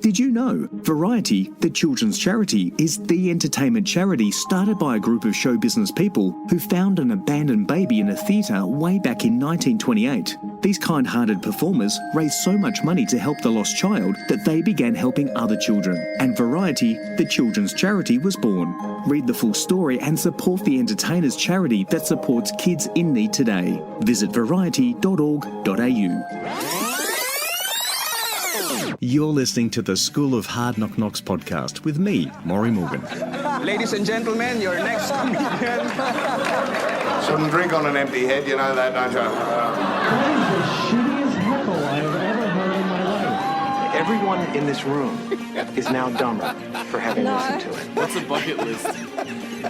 Did you know Variety, the children's charity, is the entertainment charity started by a group of show business people who found an abandoned baby in a theatre way back in 1928. These kind-hearted performers raised so much money to help the lost child that they began helping other children, and Variety, the children's charity, was born. Read the full story and support the entertainers charity that supports kids in need today. Visit variety.org.au. You're listening to the School of Hard Knock Knocks podcast with me, Maury Morgan. Ladies and gentlemen, your next comedian. Shouldn't drink on an empty head, you know that, don't you? That is the shittiest heckle I've ever heard in my life. Everyone in this room is now dumber for having listened to it. What's a bucket list?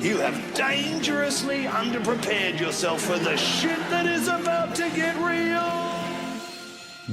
You have dangerously underprepared yourself for the shit that is about to get real.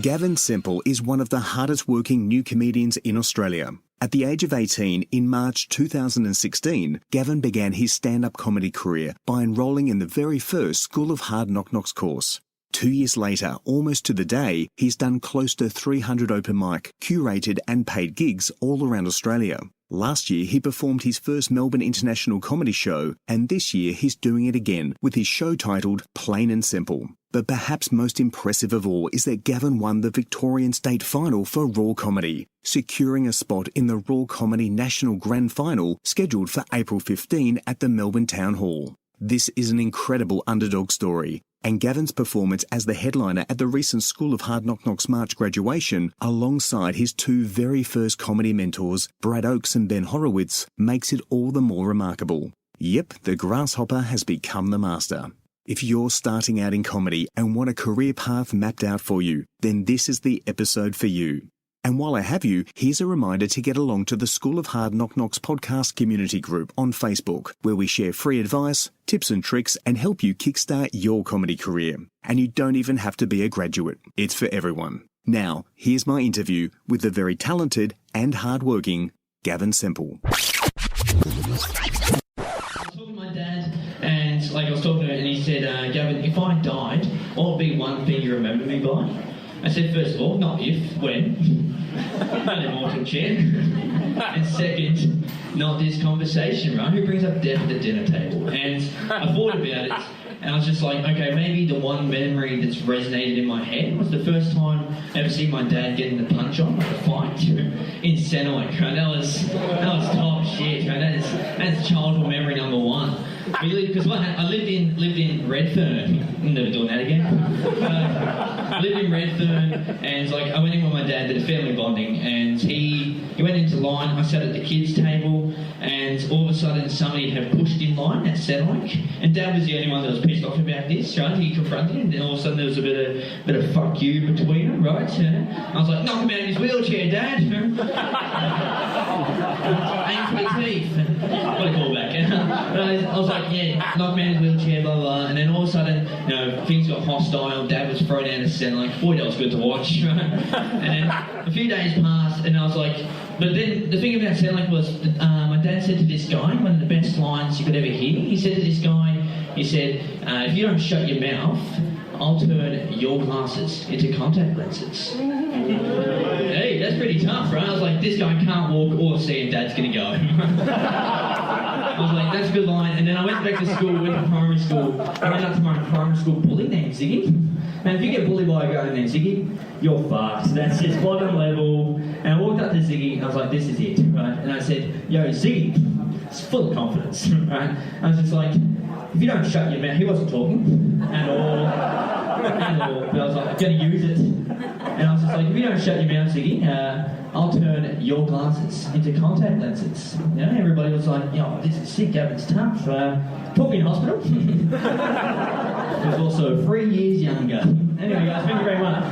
Gavin Sempel is one of the hardest working new comedians in Australia. At the age of 18, in March 2016, Gavin began his stand-up comedy career by enrolling in the very first School of Hard Knock Knocks course. 2 years later, almost to the day, he's done close to 300 open mic, curated and paid gigs all around Australia. Last year, he performed his first Melbourne International Comedy Show, and this year he's doing it again with his show titled Plain and Sempel. But perhaps most impressive of all is that Gavin won the Victorian state final for Raw Comedy, securing a spot in the Raw Comedy National Grand Final scheduled for April 15 at the Melbourne Town Hall. This is an incredible underdog story, and Gavin's performance as the headliner at the recent School of Hard Knock Knocks March graduation, alongside his two very first comedy mentors, Brad Oakes and Ben Horowitz, makes it all the more remarkable. Yep, the grasshopper has become the master. If you're starting out in comedy and want a career path mapped out for you, then this is the episode for you. And while I have you, here's a reminder to get along to the School of Hard Knock Knocks podcast community group on Facebook, where we share free advice, tips and tricks, and help you kickstart your comedy career. And you don't even have to be a graduate. It's for everyone. Now, here's my interview with the very talented and hard-working Gavin Sempel. I was talking to my dad, and I was talking to him, and he said, Gavin, if I died, what would be one thing you remember me by? I said, first of all, not if, when. Not immortal chair. And second, not this conversation, right? Who brings up death at the dinner table? And I thought about it, and I was just like, okay, maybe the one memory that's resonated in my head was the first time I ever seen my dad getting the punch on, like a fight, in Senoi, right? That was top shit, right? That's childhood memory number one. Because I lived in Redfern. I'm never doing that again. I lived in Redfern, and I went in with my dad, did a family bonding, and he went into line. I sat at the kids' table, and all of a sudden somebody had pushed in line at Senoi, and Dad was the only one that was pissed off about this, right? He confronted him, and then all of a sudden there was a bit of fuck you between them, right? I was like, knock him out of his wheelchair, Dad. Aim for the teeth. What a callback. I was like, yeah, knock him out of his wheelchair, blah, blah, and then all of a sudden, things got hostile. Dad was thrown out of Senoi. Boy, that was good to watch, right? And then a few days passed, and I was like, but then the thing about Senoi was, my dad said to this guy, one of the best lines you could ever hear, he said to this guy, he said, if you don't shut your mouth, I'll turn your glasses into contact lenses. Hey, that's pretty tough, right? I was like, this guy can't walk or see, and Dad's gonna go. I was like, that's a good line. And then I went back to school, went to primary school. I went up to my primary school bully named Ziggy. And if you get bullied by a guy named Ziggy, you're fucked. That's just bottom level. And I walked up to Ziggy, and I was like, this is it, right? And I said, yo, Ziggy, it's full of confidence, right? I was just like, if you don't shut your mouth, he wasn't talking at all, but I was like, I'm going to use it. And I was just like, if you don't shut your mouth, Ziggy, I'll turn your glasses into contact lenses. Everybody was like, yo, this is sick, Gavin's tough. Put me in hospital. He was also 3 years younger. Anyway, guys, thank you very much.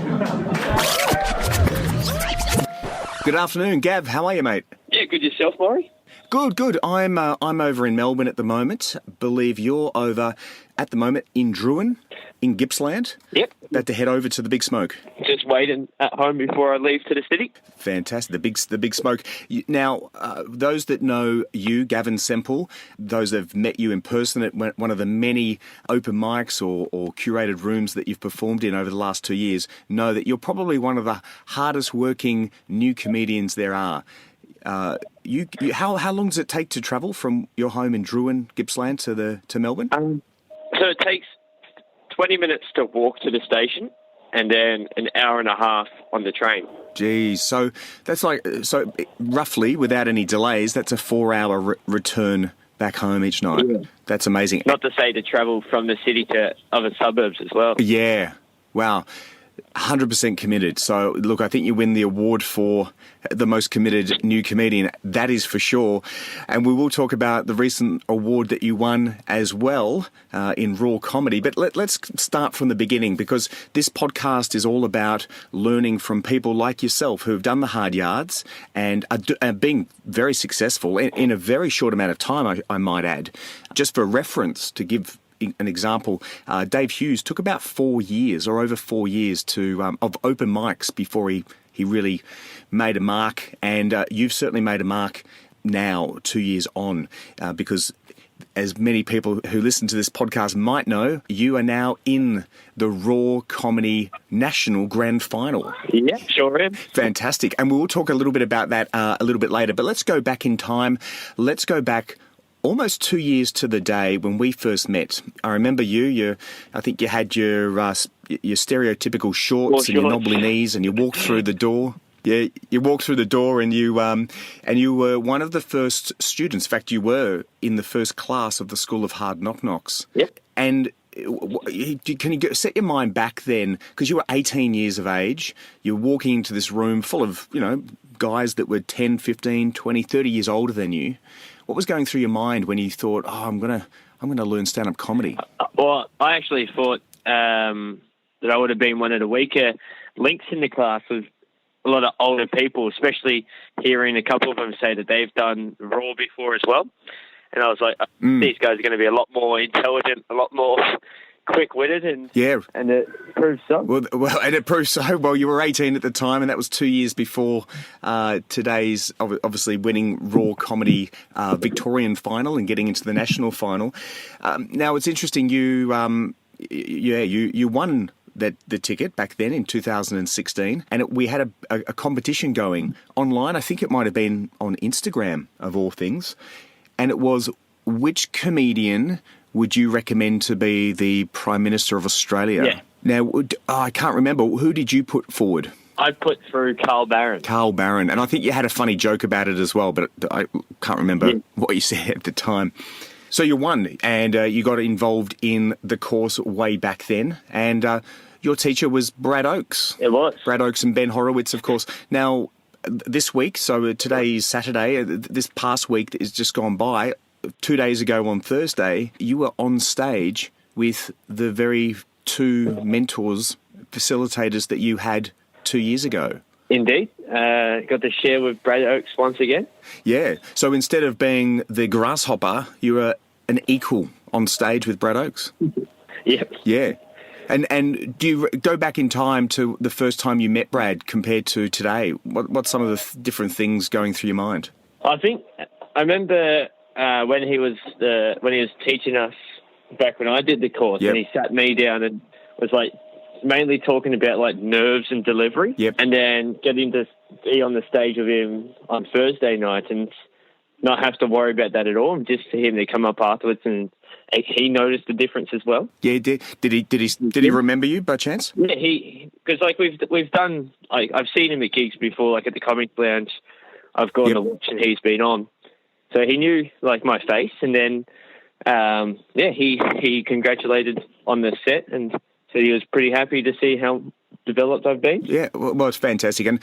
Good afternoon, Gav. How are you, mate? Yeah, good yourself, Maury? Good. I'm over in Melbourne at the moment. Believe you're over at the moment in Druin. in Gippsland. Yep. About to head over to the Big Smoke. Just waiting at home before I leave to the city. Fantastic. The Big Smoke. Now, those that know you, Gavin Sempel, those that have met you in person at one of the many open mics or curated rooms that you've performed in over the last 2 years, know that you're probably one of the hardest working new comedians there are. How long does it take to travel from your home in Druin, Gippsland, to Melbourne? So it takes 20 minutes to walk to the station, and then an hour and a half on the train. Geez, so that's roughly, without any delays, that's a 4-hour return back home each night. Yeah. That's amazing. Not to say to travel from the city to other suburbs as well. Yeah, wow. 100% committed. So, look, I think you win the award for the most committed new comedian. That is for sure. And we will talk about the recent award that you won as well in Raw Comedy. But let's start from the beginning, because this podcast is all about learning from people like yourself who have done the hard yards and are being very successful in a very short amount of time, I might add. Just for reference, to give an example, Dave Hughes took about 4 years or over 4 years of open mics before he really made a mark, and you've certainly made a mark now 2 years on, because as many people who listen to this podcast might know, you are now in the Raw Comedy National Grand Final. Yeah, sure am. Fantastic. And we'll talk a little bit about that a little bit later, but let's go back in time. Let's go back almost 2 years to the day when we first met. I remember I think you had your stereotypical shorts and your knobbly knees, and you walked through the door. Yeah, you walked through the door, and you were one of the first students. In fact, you were in the first class of the School of Hard Knock Knocks. Yep. And can you set your mind back then, because you were 18 years of age, you're walking into this room full of, guys that were 10, 15, 20, 30 years older than you. What was going through your mind when you thought, I'm gonna learn stand-up comedy? Well, I actually thought that I would have been one of the weaker links in the class with a lot of older people, especially hearing a couple of them say that they've done Raw before as well. And I was like, these guys are going to be a lot more intelligent, a lot more quick-witted, and it proved so. Well, and it proved so. Well, you were 18 at the time, and that was 2 years before today's obviously winning Raw Comedy Victorian final and getting into the national final. Now, it's interesting. You won the ticket back then in 2016, and we had a competition going online. I think it might have been on Instagram, of all things, and it was, which comedian would you recommend to be the Prime Minister of Australia? Yeah. Now, I can't remember. Who did you put forward? I put through Carl Barron. Carl Barron. And I think you had a funny joke about it as well, but I can't remember what you said at the time. So you won, and you got involved in the course way back then. And your teacher was Brad Oakes. It was. Brad Oakes and Ben Horowitz, of course. Now, this week, so today is Saturday, this past week that has just gone by, 2 days ago on Thursday, you were on stage with the very two mentors, facilitators that you had 2 years ago. Indeed. Got to share with Brad Oakes once again. Yeah. So instead of being the grasshopper, you were an equal on stage with Brad Oakes. Yep. Yeah. And do you go back in time to the first time you met Brad compared to today? What's some of the different things going through your mind? I remember when he was teaching us back when I did the course, and he sat me down and was like mainly talking about like nerves and delivery, and then getting to be on the stage with him on Thursday night and not have to worry about that at all, and just for him to come up afterwards and he noticed the difference as well. Yeah, did he remember you by chance? Yeah, because like we've done, like I've seen him at gigs before, like at the Comic Lounge. I've gone to watch and he's been on. So he knew like my face, and then he congratulated on the set, and so he was pretty happy to see how developed I've been. Yeah, well, it's fantastic, and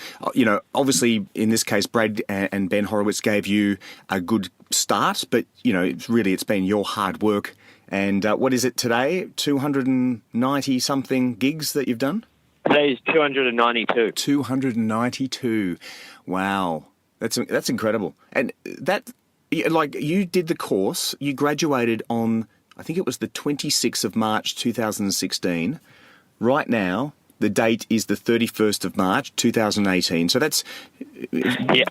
obviously in this case, Brad and Ben Horowitz gave you a good start, but it's been your hard work. And what is it today? 290 something gigs that you've done? Today is 292. 292. Wow, that's incredible, and that. Like, you did the course, you graduated on I think it was the 26th of March 2016. Right now, the date is the 31st of March 2018. So that's,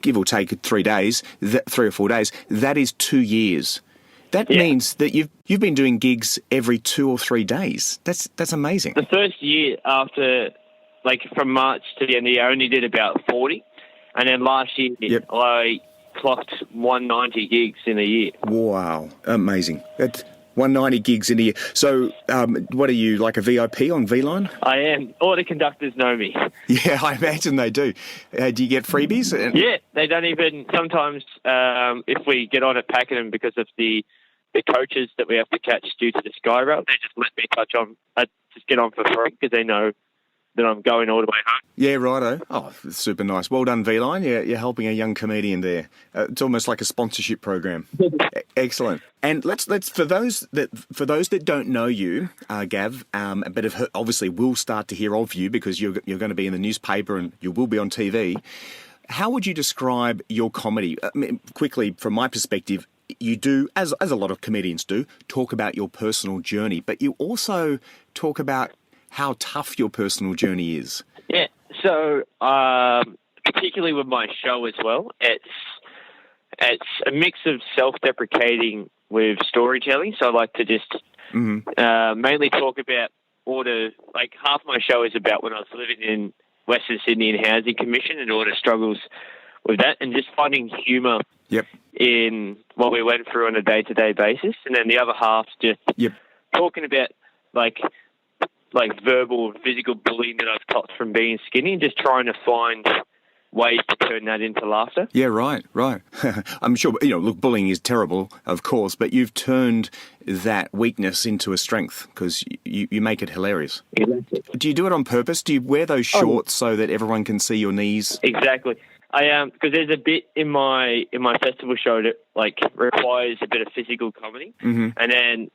give or take 3 days, 3 or 4 days. That is 2 years. That means that you've been doing gigs every 2 or 3 days. That's amazing. The first year after, like from March to the end of the year, I only did about 40. And then last year, I clocked 190 gigs in a year. Wow, amazing. That's 190 gigs in a year. So what are you, like a VIP on V-Line? I am. All the conductors know me. Yeah, I imagine they do. Do you get freebies? Yeah, they don't even, sometimes if we get on at Pakenham because of the coaches that we have to catch due to the Sky Rail, they just let me just get on for free because they know that I'm going all the way home. Yeah, righto. Oh, super nice. Well done, V-Line. You're helping a young comedian there. It's almost like a sponsorship program. Excellent. And let's for those that don't know you, Gav, but have obviously will start to hear of you because you're going to be in the newspaper and you will be on TV. How would you describe your comedy? I mean, quickly, from my perspective, you do, as a lot of comedians do, talk about your personal journey, but you also talk about how tough your personal journey is. Yeah, so particularly with my show as well, it's a mix of self-deprecating with storytelling. So I like to just mainly talk about half my show is about when I was living in Western Sydney in Housing Commission and all the struggles with that, and just finding humour in what we went through on a day-to-day basis. And then the other half's just talking about like verbal and physical bullying that I've got from being skinny and just trying to find ways to turn that into laughter. Yeah, right. I'm sure, look, bullying is terrible, of course, but you've turned that weakness into a strength because you make it hilarious. Exactly. Do you do it on purpose? Do you wear those shorts so that everyone can see your knees? Exactly. I because there's a bit in my festival show that requires a bit of physical comedy, and then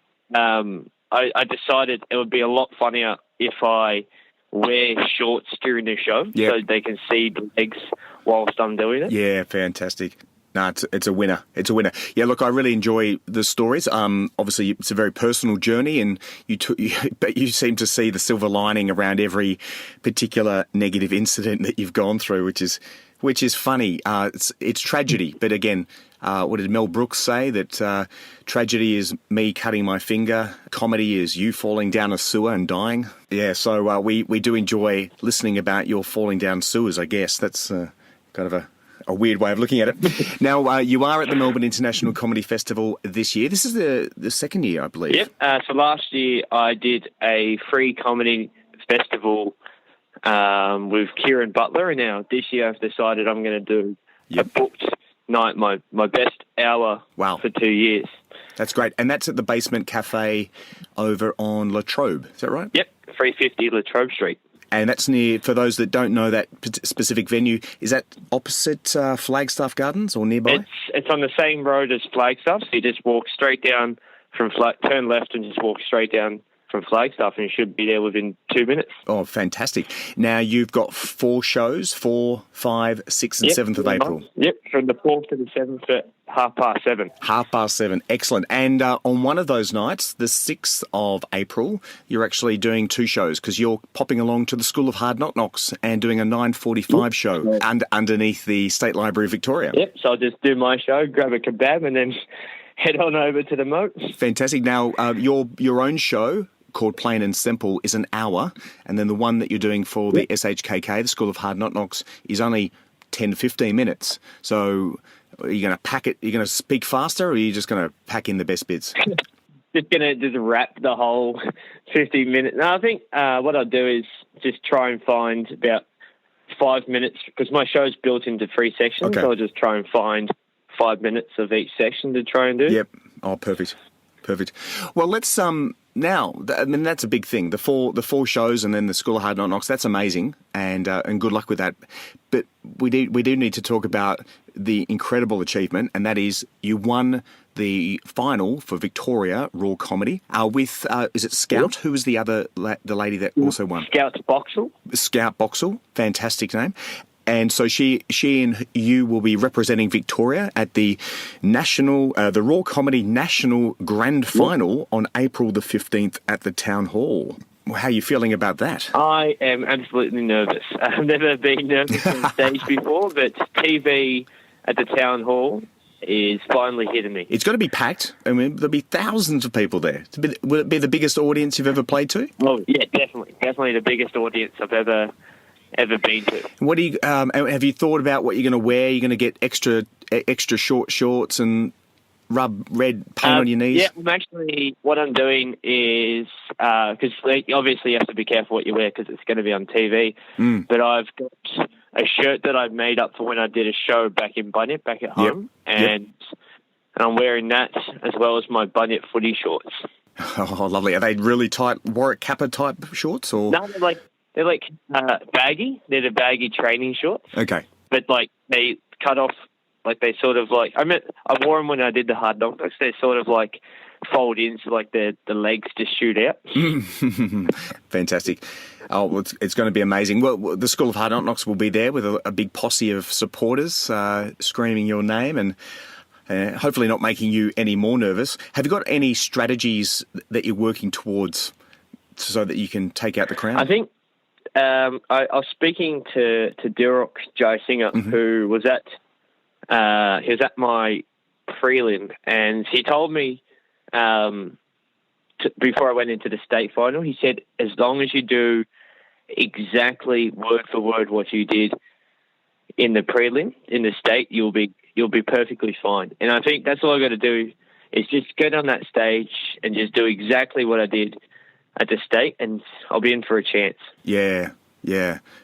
I decided it would be a lot funnier if I wear shorts during the show so they can see the legs whilst I'm doing it. Yeah, fantastic. No, it's a winner. It's a winner. Yeah, look, I really enjoy the stories. Obviously, it's a very personal journey, and but you seem to see the silver lining around every particular negative incident that you've gone through, which is funny. It's tragedy, but again, what did Mel Brooks say? That tragedy is me cutting my finger, comedy is you falling down a sewer and dying. Yeah, so we do enjoy listening about your falling down sewers, I guess. That's kind of a weird way of looking at it. Now, you are at the Melbourne International Comedy Festival this year. This is the second year, I believe. Yep. So last year I did a free comedy festival with Kieran Butler, and now this year I've decided I'm going to do a booked night, my best hour for 2 years. That's great. And that's at the Basement Cafe over on La Trobe. Is that right? Yep, 350 La Trobe Street. And that's near, for those that don't know that specific venue, is that opposite Flagstaff Gardens or nearby? It's on the same road as Flagstaff, so you just walk straight down turn left and just walk straight down from Flagstaff, and you should be there within 2 minutes. Oh, fantastic. Now, you've got 4 shows, 4, 5, 6 and 7th of April. Yep, from the 4th to the 7th at 7:30. 7:30, excellent. And on one of those nights, the 6th of April, you're actually doing 2 shows because you're popping along to the School of Hard Knock Knocks and doing a 9:45 show underneath the State Library of Victoria. Yep, so I'll just do my show, grab a kebab and then head on over to the moat. Fantastic. Now, your own show called Plain and Sempel is an hour, and then the one that you're doing for the SHKK, the School of Hard Knock Knocks, is only 10 to 15 minutes. So are you going to pack it? Are you going to speak faster, or are you just going to pack in the best bits? Just going to wrap the whole 50 minutes. No, I think what I'll do is just try and find about 5 minutes, because my show's built into 3 sections, so I'll just try and find 5 minutes of each section to try and do. Yep. Oh, perfect. Well, let's now, I mean, that's a big thing. The four shows and then the School of Hard Knock Knocks. That's amazing, and good luck with that. But we do need to talk about the incredible achievement, and that is you won the final for Victoria Raw Comedy with is it Scout? Who was the other the lady that also won? Scout Boxall. Scout Boxall, fantastic name. And so she and you will be representing Victoria at the the Raw Comedy National Grand Final on April the 15th at the Town Hall. How are you feeling about that? I am absolutely nervous. I've never been nervous on stage before, but TV at the Town Hall is finally hitting me. It's got to be packed. I mean, there'll be thousands of people there. Will it be the biggest audience you've ever played to? Oh, yeah, definitely. Definitely the biggest audience I've ever been to. What do you have you thought about what you're going to wear? You're going to get extra short shorts and rub red paint on your knees? Yeah, what I'm doing is, because obviously you have to be careful what you wear because it's going to be on TV, but I've got a shirt that I made up for when I did a show back in Bunyip, back at home, and I'm wearing that as well as my Bunyip footy shorts. Oh, lovely. Are they really tight Warwick Kappa type shorts? Or? No, they're like baggy. They're the baggy training shorts. Okay. But like they cut off, like they sort of like, I wore them when I did the Hard Knock Knocks. They sort of like fold in so like the legs just shoot out. Fantastic. Oh, well, it's going to be amazing. Well, the School of Hard Knock Knocks will be there with a big posse of supporters screaming your name and hopefully not making you any more nervous. Have you got any strategies that you're working towards so that you can take out the crown? I think I was speaking to Dirok Jai Singer, who was at my prelim, and he told me before I went into the state final, he said, as long as you do exactly word for word what you did in the prelim, in the state, you'll be perfectly fine. And I think that's all I got to do is just get on that stage and just do exactly what I did at the state, and I'll be in for a chance. Yeah.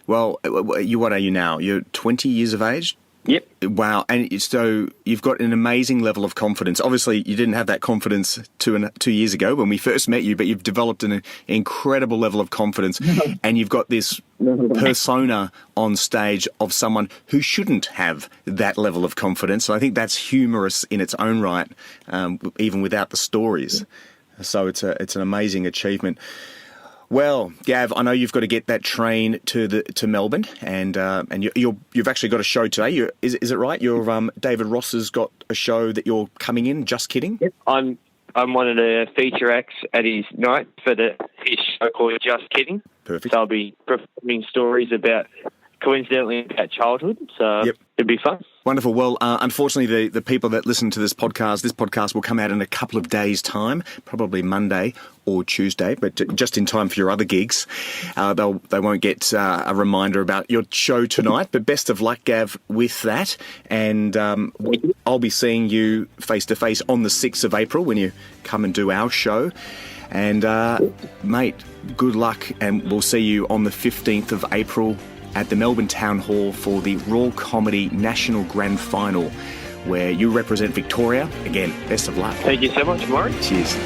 Well, what are you now? You're 20 years of age? Yep. Wow. And so you've got an amazing level of confidence. Obviously, you didn't have that confidence 2 years ago when we first met you, but you've developed an incredible level of confidence and you've got this persona on stage of someone who shouldn't have that level of confidence. So I think that's humorous in its own right, even without the stories. So it's an amazing achievement. Well, Gav, I know you've got to get that train to Melbourne, and you've actually got a show today. Is it right? David Ross has got a show that you're coming in. Just kidding. Yep. I'm one of the feature acts at his night for his show called Just Kidding. Perfect. So I'll be performing stories coincidentally about childhood. So it'll be fun. Wonderful. Well, unfortunately, the people that listen to this podcast will come out in a couple of days' time, probably Monday or Tuesday, but just in time for your other gigs. They won't get a reminder about your show tonight, but best of luck, Gav, with that. And I'll be seeing you face-to-face on the 6th of April when you come and do our show. And, mate, good luck, and we'll see you on the 15th of April at the Melbourne Town Hall for the Raw Comedy National Grand Final, where you represent Victoria. Again, best of luck. Thank you so much, Maury. Cheers.